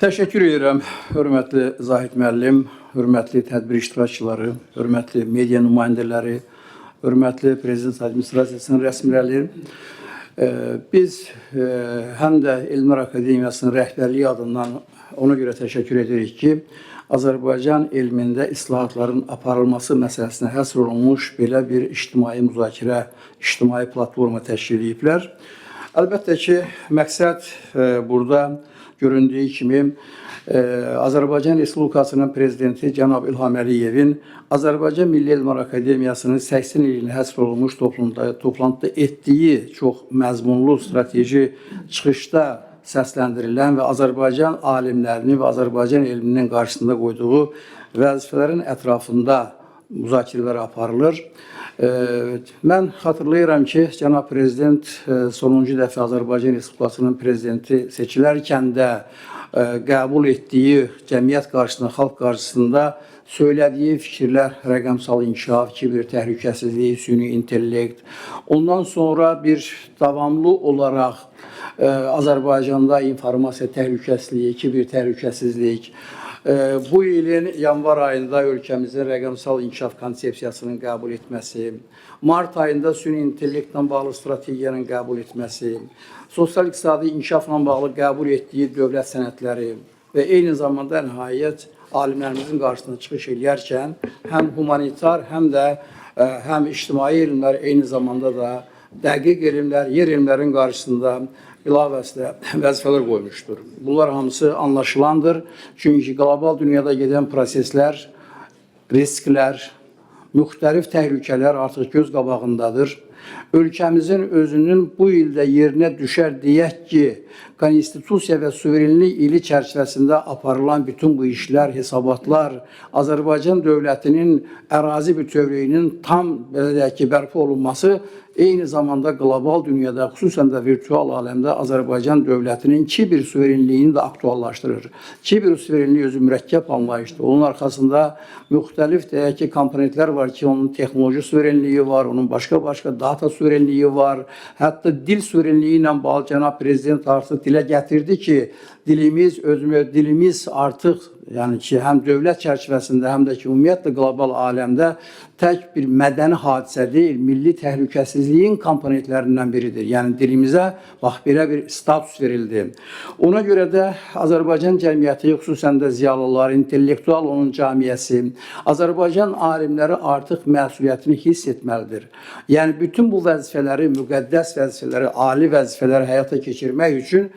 Təşəkkür edirəm, hörmətli Zahid müəllim, hörmətli tədbir iştirakçıları, hörmətli media nümayəndələri, hörmətli Prezident Administrasiyasının rəsmiləri. Biz həm də Elmlər Akademiyasının rəhbərliyi adından ona görə təşəkkür edirik ki, Azərbaycan elmində islahatların aparılması məsələsinə həsr olunmuş belə bir ictimai müzakirə, ictimai platforma təşkil ediblər. Əlbəttə ki, məqsəd burada göründüyü kimi Azərbaycan Respublikasının prezidenti cənab İlham Əliyevin Azərbaycan Milli Elmlər Akademiyasının 80 ilini həsr olunmuş toplantıda etdiyi çox məzmunlu strateji çıxışda səsləndirilən və Azərbaycan alimlərini və Azərbaycan elminin qarşısında qoyduğu vəzifələrin ətrafında müzakirələr aparılır. Mən xatırlayıram ki, cənab prezident sonuncu dəfə Azərbaycan Respublikasının prezidenti seçilərkən də qəbul etdiyi cəmiyyət qarşısında, xalq qarşısında söylədiyi fikirlər rəqəmsal inkişaf, kiber təhlükəsizlik, süni intellekt. Ondan sonra bir davamlı olaraq Azərbaycanda informasiya təhlükəsizliyi, kiber təhlükəsizlik, bu ilin yanvar ayında ölkəmizin rəqəmsal inkişaf konsepsiyasının qəbul etməsi, mart ayında süni intellektlə bağlı strategiyanın qəbul etməsi, sosial-iqtisadi inkişafla bağlı qəbul etdiyi dövlət sənədləri və eyni zamanda nəhayət alimlərimizin qarşısına çıxış edərkən həm humanitar, həm ictimai elmlər, eyni zamanda da dəqiq elmlər, yer elmlərin qarşısında ilavəsilə vəzifələr qoymuşdur. Bunlar hamısı anlaşılandır. Çünki qlobal dünyada gedən proseslər, risklər, müxtəlif təhlükələr artıq göz qabağındadır. Ölkəmizin özünün bu ildə yerinə düşər deyək ki, konstitusiya və suverenlik ili çərçivəsində aparılan bütün bu işlər, hesabatlar, Azərbaycan dövlətinin ərazi bütövlüyünün tam bərpa olunması eyni zamanda qlobal dünyada, xüsusən də virtual aləmdə Azərbaycan dövlətinin kiber suverenliyini də aktuallaşdırır. Kiber suverenliyi özü mürəkkəb anlayışdır. Onun arxasında müxtəlif deyək ki, komponentlər var ki, onun texnoloji suverenliyi var, onun başqa data suverenliyi var. Hətta dil suverenliyi ilə bağlı cənab prezident artıq dilə gətirdi ki, dilimiz artıq yəni ki, həm dövlət çərçivəsində, həm də ki, ümumiyyətlə qlobal aləmdə tək bir mədəni hadisə deyil, milli təhlükəsizliyin komponentlərindən biridir. Yəni dilimizə bax belə bir status verildi. Ona görə də Azərbaycan cəmiyyəti, xüsusən də ziyalılar, intellektual onun cəmiyyəsi, Azərbaycan alimləri artıq məsuliyyətini hiss etməlidir. Yəni bütün bu vəzifələri, müqəddəs vəzifələri, ali vəzifələri həyata keçirmək üçün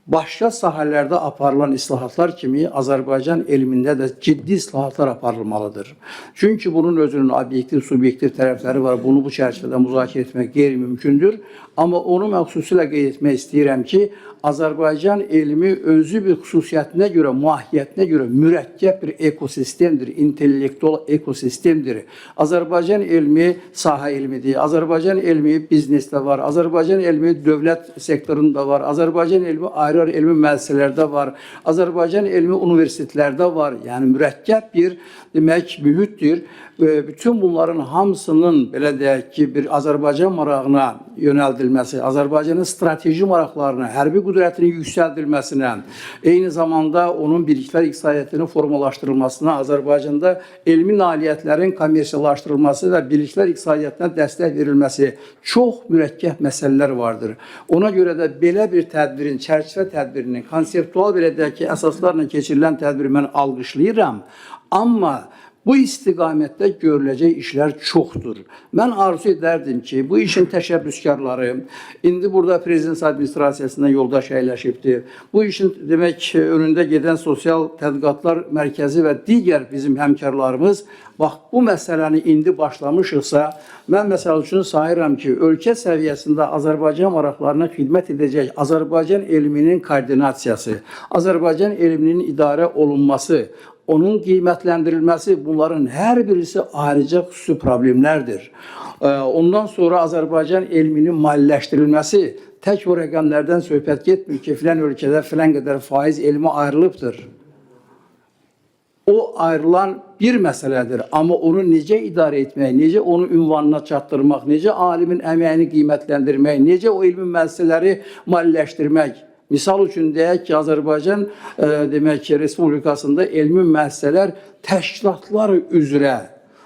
başqa sahələrdə aparılan islahatlar kimi Azərbaycan elmində də ciddi islahatlar aparılmalıdır. Çünki bunun özünün obyektiv, subyektiv tərəfləri var. Bunu bu çərçivədə müzakirə etmək qeyri-mümkündür. Amma onu mən xüsusilə qeyd etmək istəyirəm ki, Azərbaycan elmi özü bir xüsusiyyətinə görə, mahiyyətinə görə mürəkkəb bir ekosistemdir, intellektual ekosistemdir. Azərbaycan elmi sahə elmidir, Azərbaycan elmi biznesdə var, Azərbaycan elmi dövlət sektorunda var, Azərbaycan elmi ayrı elmi müəssisələrdə var, Azərbaycan elmi universitetlərdə var. Yəni mürəkkəb bir demək mühitdir. Bütün bunların hamısının belə deyək ki, bir Azərbaycan marağına yönəldilməsi, Azərbaycanın strateji maraqlarına, hərbi qüdrətinin yüksəldilməsinə, eyni zamanda onun birliklər iqtisadiyyatının formalaşdırılmasına, Azərbaycanda elmi nailiyyətlərin kommersiyalaşdırılması və birliklər iqtisadiyyatına dəstək verilməsi çox mürəkkəb məsələlər vardır. Ona görə də belə bir tədbirin, çərçivə tədbirinin, konseptual belə deyək ki, əsaslarla keçirilən tədbiri mən alqışlayıram. Amma bu istiqamətdə görüləcək işlər çoxdur. Mən arzu edərdim ki, bu işin təşəbbüskarları, indi burada Prezident Administrasiyasında yoldaş əyləşibdir. Bu işin demək önündə gedən Sosial Tədqiqatlar Mərkəzi və digər bizim həmkarlarımız, bax bu məsələni indi başlamışıqsa, mən məsəl üçün sayıram ki, ölkə səviyyəsində Azərbaycan maraqlarına xidmət edəcək Azərbaycan elminin koordinasiyası, Azərbaycan elminin idarə olunması, onun qiymətləndirilməsi, bunların hər birisi ayrıca xüsusi problemlərdir. Ondan sonra Azərbaycan elminin maliyyələşdirilməsi, tək o rəqəmlərdən söhbət getmir ki, filan ölkədə filan qədər faiz elmi ayrılıbdır. O ayrılan bir məsələdir, amma onu necə idarə etmək, necə onu ünvanına çatdırmaq, necə alimin əməyini qiymətləndirmək, necə o elmi müəssisələri maliyyələşdirmək, Misal üçün deyək ki, Azərbaycan demək ki, Respublikasında elmi müəssisələr təşkilatlar üzrə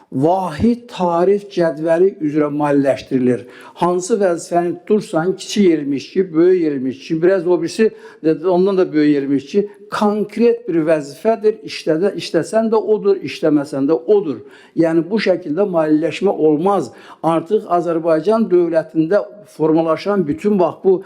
vahid tarif cədvəli üzrə maliyyələşdirilir. Hansı vəzifəni tutursan, kiçik elmiş ki, böyük elmiş ki, biraz o birisi ondan da böyük elmiş ki, konkret bir vəzifədir, işləsən də odur, işləməsən də odur. Yəni, bu şəkildə maliyyələşmə olmaz. Artıq Azərbaycan dövlətində formalaşan bütün bu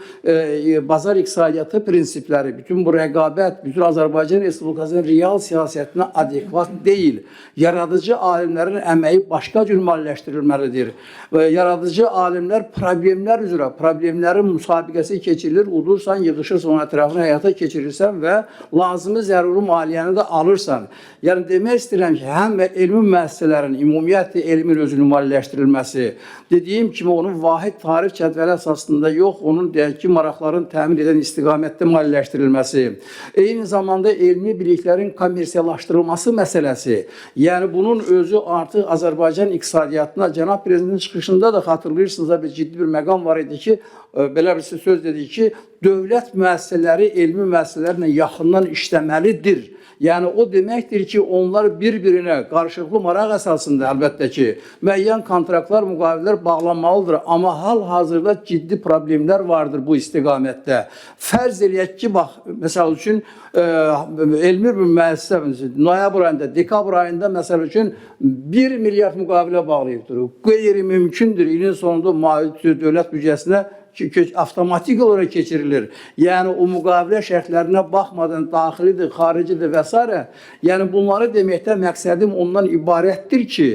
bazar iqtisadiyyatı prinsipləri, bütün bu rəqabət, bütün Azərbaycan Respublikasının real siyasətinə adekvat deyil. Yaradıcı alimlərin əməyi başqa cür maliyyələşdirilməlidir. Yaradıcı alimlər problemlər üzrə, problemlərin müsabiqəsi keçirilir, udursan, yığışırsan, onun ətrafına həyata keçirirsən və lazımı zəruri maliyyəni də alırsan. Yəni, demək istəyirəm ki, həm elmi müəssisələrin, ümumiyyətlə elmin özünün maliyyələşdirilməsi, dediyim kimi, onun vahid tarif cədvəli əsasında yox, onun deyək ki, maraqların təmin edən istiqamətdə maliyyələşdirilməsi, eyni zamanda elmi biliklərin kommersiyalaşdırılması məsələsi, yəni bunun özü artıq Azərbaycan iqtisadiyyatına, Cənab Prezidentin çıxışında da xatırlayırsınızda bir ciddi bir məqam var idi ki, belə bir söz dedi ki, dövlət müəssisələri elmi müəssisələrlə yaxından işləməlidir. Yəni, o deməkdir ki, onlar bir-birinə qarşılıqlı maraq əsasında əlbəttə ki, müəyyən kontraktlar, müqavilələr bağlanmalıdır. Amma hal-hazırda ciddi problemlər vardır bu istiqamətdə. Fərz eləyək ki, bax, məsəl üçün, elmi bir müəssisə, noyabr ayında, dekabr ayında, məsəl üçün, 1 milyard müqavilə bağlayıbdır. Qeyri-mümkündür, ilin sonunda dövlət büdcəsinə avtomatik olaraq keçirilir. Yəni, o müqavilə şərtlərinə baxmadan daxilidir, xaricidir və s. Yəni, bunları deməkdə məqsədim ondan ibarətdir ki,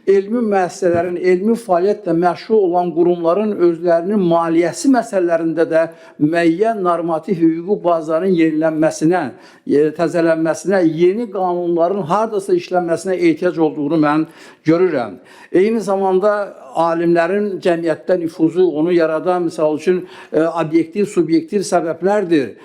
elmi müəssisələrin, elmi fəaliyyətlə məşğul olan qurumların özlərinin maliyyəsi məsələlərində də müəyyən normativ hüquqi bazanın yenilənməsinə, təzələnməsinə, yeni qanunların haradasa işlənməsinə ehtiyac olduğunu mən görürəm. Eyni zamanda alimlərin cəmiyyətdə nüfuzu, onu yaradan, misal üçün, obyektiv, subyektiv səbəblərdir.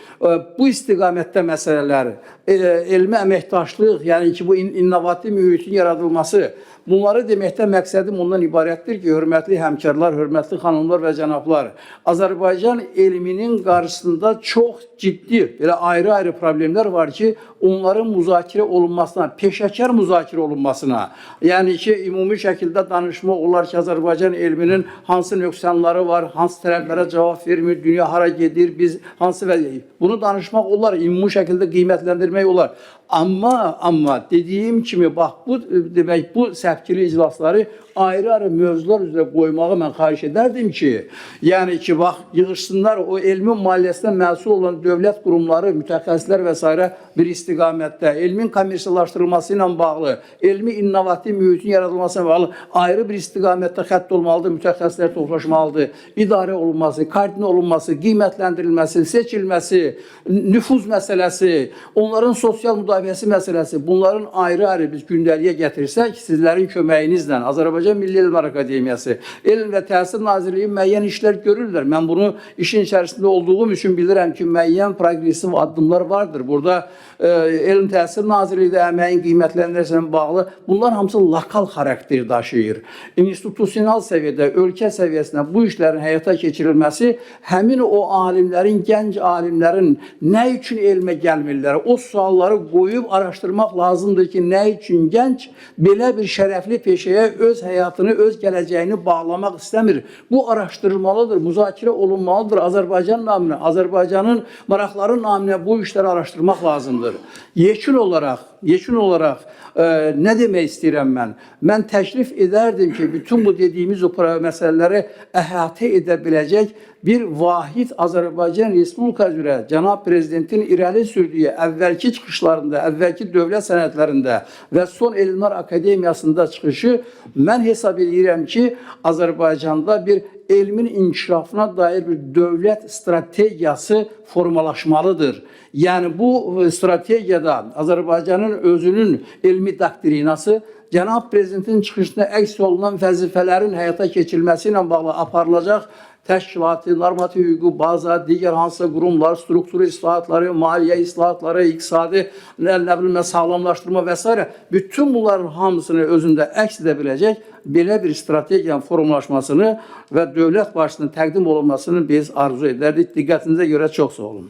Bu istiqamətdə məsələlər, elmi əməkdaşlıq, yəni ki, bu innovativ mühitin yaradılması, bunları deməkdə məqsədim ondan ibarətdir ki, hörmətli həmkarlar, hörmətli xanımlar və cənablar, Azərbaycan elminin qarşısında çox ciddi, belə ayrı-ayrı problemlər var ki, onların müzakirə olunmasına, peşəkar müzakirə olunmasına, yəni ki, ümumi şəkildə danışmaq olar ki, Azərbaycan elminin hansı nöqsanları var, hansı tərəflərə cavab vermir, dünya hara gedir, biz hansı vəziyyət. Bunu danışmaq olar, ümumi şəkildə qiymətləndirmək olar. Amma dediyim kimi, bax, bu səpkili iclasları ayrı-ayrı mövzular üzrə qoymağı mən xahiş edərdim ki, yəni ki, bax, yığışsınlar o elmin maliyyəsindən məsul olan dövlət qurumları, mütəxəssislər və s. bir istiqamətdə, elmin kommersiyalaşdırılması ilə bağlı, elmi innovativ mühitin yaradılması ilə bağlı ayrı bir istiqamətdə xətt olmalıdır, mütəxəssislər toplaşmalıdır, idarə olunması, koordinə olunması, qiymətləndirilməsi, seçilməsi, nüfuz məsələsi, onların sosial müdafiəsi məsələsi, bunların ayrı-ayrı biz gündəliyə gətirsək, sizlərin köməyinizlə, Azərbaycan Milli Elmlər Akademiyası, Elm və Təhsil Nazirliyi müəyyən işlər görürlər. Mən bunu işin içərisində olduğum üçün bilirəm ki, müəyyən progresiv addımlar vardır. Burada Elm Təhsil Nazirliyi də əməyin qiymətləndirməsinə bağlı. Bunlar hamısı lokal xarakter daşıyır. İnstitusional səviyyədə, ölkə səviyyəsində bu işlərin həyata keçirilməsi həmin o alimlərin, gənc alimlərin nə üçün elmə gəlmirlər? O sualları qoyub araşdırmaq lazımdır ki, nə üçün gənc belə bir şərəfli peşəyə öz həyatını, öz gələcəyini bağlamaq istəmir. Bu araşdırılmalıdır, müzakirə olunmalıdır. Azərbaycan naminə, Azərbaycanın maraqları naminə bu işləri araşdırmaq lazımdır. Yekun olaraq nə demək istəyirəm mən? Mən təklif edərdim ki, bütün bu dediyimiz o məsələləri əhatə edə biləcək bir vahid Azərbaycan Respublikası üzrə Cənab Prezidentin irəli sürdüyü əvvəlki çıxışlarında, əvvəlki dövlət sənədlərində və son Elmlər Akademiyasında çıxışı mən hesab edirəm ki, Azərbaycanda bir elmin inkişafına dair bir dövlət strategiyası formalaşmalıdır. Yəni, bu strategiyada Azərbaycanın özünün elmi doktrinası, Cənab Prezidentin çıxışında əks olunan vəzifələrin həyata keçirilməsi ilə bağlı aparılacaq təşkilatı, normativ hüquqi baza, digər hansısa qurumlar, strukturu islahatları, maliyyə islahatları, iqtisadi sağlamlaşdırma və s. bütün bunların hamısını özündə əks edə biləcək belə bir strategiyanın formalaşmasını və dövlət başçısının təqdim olunmasını biz arzu edərdik. Diqqətinizə görə çox sağ olun.